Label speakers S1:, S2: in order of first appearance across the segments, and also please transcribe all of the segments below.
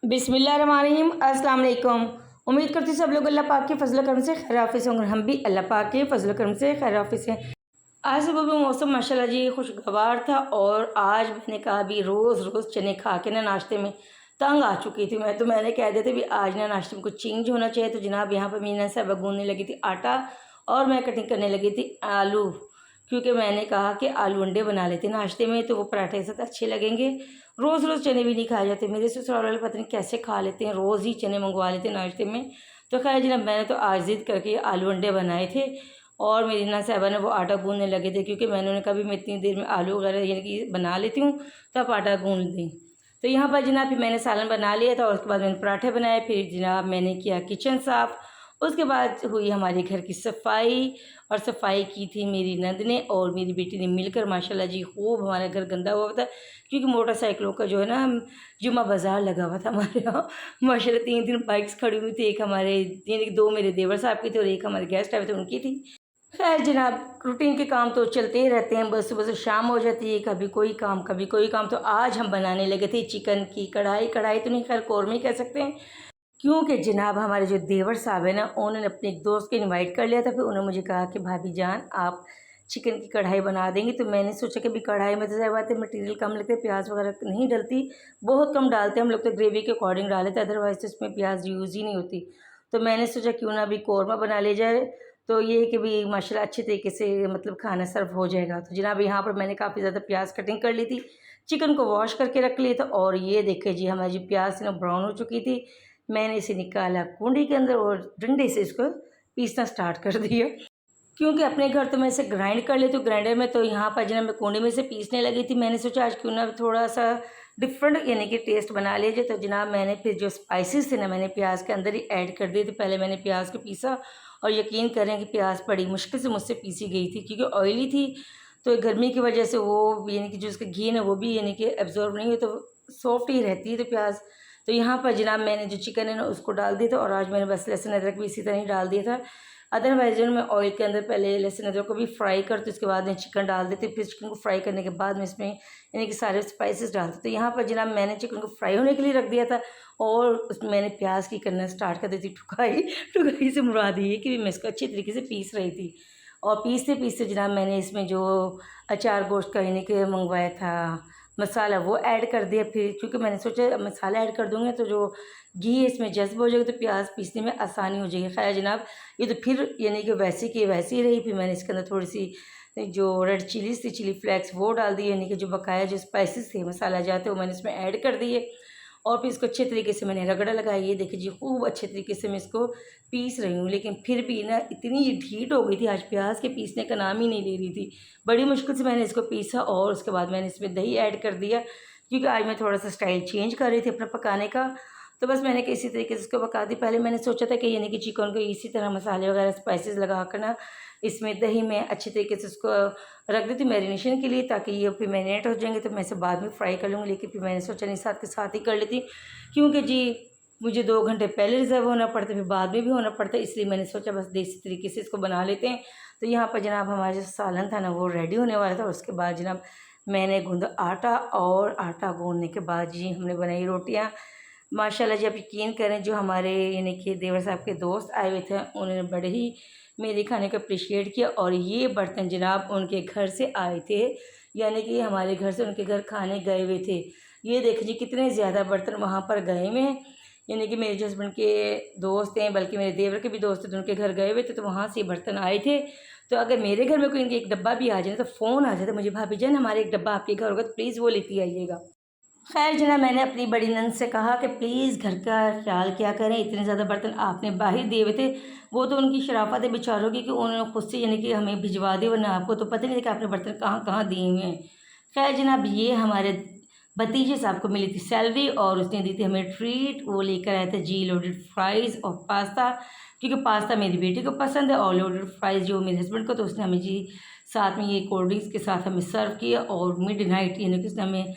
S1: बिस्मिल्लाहिर्रहमानिर्रहीम। अस्सलाम वालेकुम। उम्मीद करती हूँ सब लोग अल्लाह पाक के फजल करम से खैर हाफिज़ होंगे। हम भी अल्लाह पाक के फजल करम से खैर हाफिज़ हैं। आज सुबह भी मौसम माशाल्लाह जी खुशगवार था और आज मैंने कहा भी रोज़ रोज़ चने खा के ना नाश्ते में तंग आ चुकी थी मैं। तो मैंने कह दिया था भी आज ना नाश्ते में कुछ चेंज होना चाहिए। तो जनाब यहाँ पर मीना साहबा गूँदने लगी थी आटा और मैं कटिंग करने लगी थी आलू, क्योंकि मैंने कहा कि आलू अंडे बना लेते नाश्ते में तो वो पराठे के साथ अच्छे लगेंगे। रोज़ रोज़ चने भी नहीं खाए जाते। मेरे ससुराल वाले पता नहीं कैसे खा लेते हैं, रोज़ ही चने मंगवा लेते हैं नाश्ते में। तो खैर जनाब मैंने तो आज ज़िद करके आलू अंडे बनाए थे और मेरी ना साहबा ने वो आटा गूँदने लगे थे, क्योंकि मैंने उन्हें कहा भी मैं इतनी देर में आलू वगैरह यानी कि बना लेती हूँ तो आप आटा गूँध दें। तो यहाँ पर जनाब फिर मैंने सालन बना लिया था और उसके बाद मैंने पराठे बनाए। फिर जनाब मैंने किया किचन साफ़। उसके बाद हुई हमारे घर की सफाई और सफाई की थी मेरी नंद ने और मेरी बेटी ने मिलकर माशाल्लाह जी खूब। हमारा घर गंदा हुआ था क्योंकि मोटरसाइकिलों का जो है ना जुम्मा बाज़ार लगा हुआ था हमारे यहाँ। माशाल्लाह 3 बाइक्स खड़ी हुई थी, एक हमारे यानी कि 2 मेरे देवर साहब की थी और एक हमारे गेस्ट आए थे उनकी थी। खैर जनाब रूटीन के काम तो चलते ही रहते हैं, बस सुबह से शाम हो जाती है, कभी कोई काम कभी कोई काम। तो आज हम बनाने लगे थे चिकन की कढ़ाई। कढ़ाई तो नहीं, खैर कौरमे कह सकते हैं, क्योंकि जनाब हमारे जो देवर साहब है ना उन्होंने अपने एक दोस्त को इनवाइट कर लिया था। फिर उन्होंने मुझे कहा कि भाभी जान आप चिकन की कढ़ाई बना देंगी। तो मैंने सोचा कि भी कढ़ाई में तो ज़ाहिर बात है मटीरियल कम लगते, प्याज वगैरह नहीं डलती, बहुत कम डालते हैं हम लोग, तो ग्रेवी के अकॉर्डिंग डाले थे, अदरवाइज़ तो इसमें प्याज यूज़ ही नहीं होती। तो मैंने सोचा क्यों ना अभी कौरमा बना ले जाए, तो ये है कि भी माशाल्लाह अच्छे तरीके से मतलब खाना सर्व हो जाएगा। तो जनाब यहाँ पर मैंने काफ़ी ज़्यादा प्याज कटिंग कर ली थी, चिकन को वॉश करके रख लिया था और ये देखिए जी हमारी जो प्याज थी ना ब्राउन हो चुकी थी। मैंने इसे निकाला कुंडी के अंदर और डंडे से इसको पीसना स्टार्ट कर दिया, क्योंकि अपने घर तो मैं इसे ग्राइंड कर लेती हूँ ग्राइंडर में। तो यहाँ पर जब मैं कुंडी में से पीसने लगी थी, मैंने सोचा आज क्यों ना थोड़ा सा डिफरेंट यानी कि टेस्ट बना लीजिए। तो जनाब मैंने फिर जो स्पाइसेस थे ना मैंने प्याज के अंदर ही ऐड कर दिए थे। पहले मैंने प्याज को पीसा और यकीन करें कि प्याज बड़ी मुश्किल से मुझसे पीसी गई थी, क्योंकि ऑयली थी। तो गर्मी की वजह से वो यानी कि जो उसका घी ना वो भी यानी कि एब्जॉर्ब नहीं हुई, तो सॉफ्ट ही रहती है तो प्याज। तो यहाँ पर जनाब मैंने जो चिकन है ना उसको डाल दिया था और आज मैंने बस लहसुन अदरक भी इसी तरह ही डाल दिया था। अदरवाइज जो मैं ऑयल के अंदर पहले लहसुन अदरक को भी फ्राई करती, उसके बाद मैं चिकन डाल देती, फिर चिकन को फ्राई करने के बाद में इसमें यानी कि सारे स्पाइसेस डालते। तो यहाँ पर जनाब मैंने चिकन को फ्राई होने के लिए रख दिया था और उसमें मैंने प्याज की करना स्टार्ट कर दी थी ठुकाई। ठुकाई से मुराद ये कि मैं इसको अच्छी तरीके से पीस रही थी और पीसते पीसते जनाब मैंने इसमें जो अचार गोश्त का यानी कि मंगवाया था मसाला वो ऐड कर दिया। फिर क्योंकि मैंने सोचा मसाला ऐड कर दूँगी तो जो घी इसमें जज़्ब हो जाएगा तो प्याज पीसने में आसानी हो जाएगी। खैर जनाब ये तो फिर यानी कि वैसी की वैसी ही रही। फिर मैंने इसके अंदर थोड़ी सी जो रेड चिलीज़ थी चिली फ्लेक्स वो डाल दी, यानी कि जो बकाया जो स्पाइसेस थे मसाला जाते वो मैंने इसमें ऐड कर दिए और फिर इसको अच्छे तरीके से मैंने रगड़ा लगाया। ये देखिए जी खूब अच्छे तरीके से मैं इसको पीस रही हूँ, लेकिन फिर भी ना इतनी ढीठ हो गई थी आज, प्याज के पीसने का नाम ही नहीं ले रही थी। बड़ी मुश्किल से मैंने इसको पीसा और उसके बाद मैंने इसमें दही ऐड कर दिया, क्योंकि आज मैं थोड़ा सा स्टाइल चेंज कर रही थी अपना पकाने का। तो बस मैंने किसी तरीके से इसको पका दी। पहले मैंने सोचा था कि यानी कि चिकन को इसी तरह मसाले वगैरह स्पाइसेस लगा कर ना इसमें दही में अच्छे तरीके से उसको रख देती मैरिनेशन के लिए, ताकि ये फिर मैरिनेट हो जाएंगे तो मैं इसे बाद में फ्राई कर लूँगी। लेकिन फिर मैंने सोचा नहीं साथ के साथ ही कर लेती, क्योंकि जी मुझे 2 घंटे पहले रिज़र्व होना पड़ता है फिर बाद में भी होना पड़ता है, इसलिए मैंने सोचा बस देसी तरीके से इसको बना लेते हैं। तो यहाँ पर जनाब हमारा जो सालन था ना वो रेडी होने वाला था। उसके बाद जनाब मैंने गूँधा आटा और आटा गूँधने के बाद जी हमने बनाई रोटियाँ। माशाल्लाह जी आप यकीन करें जो हमारे यानी कि देवर साहब के दोस्त आए हुए थे उन्होंने बड़े ही मेरे खाने को अप्रिशिएट किया। और ये बर्तन जनाब उनके घर से आए थे, यानी कि हमारे घर से उनके घर खाने गए हुए थे। ये देख जी कितने ज़्यादा बर्तन वहाँ पर गए हुए हैं, यानी कि मेरे जो हस्बैंड के दोस्त हैं बल्कि मेरे देवर के भी दोस्त थे तो उनके घर गए हुए थे, तो वहाँ से ये बर्तन आए थे। तो अगर मेरे घर में कोई इनके एक डब्बा भी आ जाए तो फ़ोन आ जाता मुझे, भाभी जान हमारे एक डब्बा आपके घर होगा तो प्लीज़ वो लेती आइएगा। खैर जना मैंने अपनी बड़ी नंद से कहा कि प्लीज़ घर का ख्याल क्या करें, इतने ज़्यादा बर्तन आपने बाहर दिए हुए थे। वो तो उनकी शराफत है बेचारों की कि उन्होंने खुद से यानी कि हमें भिजवा दिए, वरना आपको तो पता नहीं था कि आपने बर्तन कहाँ कहाँ दिए हुए हैं। खैर जनाब ये हमारे भतीजे साहब को मिली थी सैलरी और उसने दी थी हमें ट्रीट। वो लेकर आए थे जी लोडेड फ्राइज़ और पास्ता, क्योंकि पास्ता मेरी बेटी को पसंद है और लोडेड फ्राइज़ जो मेरे हस्बैंड को, तो उसने हमें जी साथ में ये कोल्ड ड्रिंक्स के साथ हमें सर्व किया और मिड नाइट यानी कि उसने हमें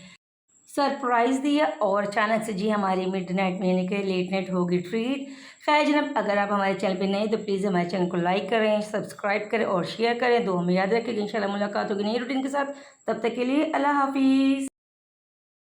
S1: सरप्राइज़ दिया और अचानक से जी हमारी मिडनाइट में यानी कि लेट नाइट होगी ट्रीट। खैर जनाब अगर आप हमारे चैनल पे नए तो प्लीज़ हमारे चैनल को लाइक करें, सब्सक्राइब करें और शेयर करें। दुआ में याद रखें कि इंशाल्लाह मुलाकात होगी नई रूटीन के साथ। तब तक के लिए अल्लाह हाफ़िज़।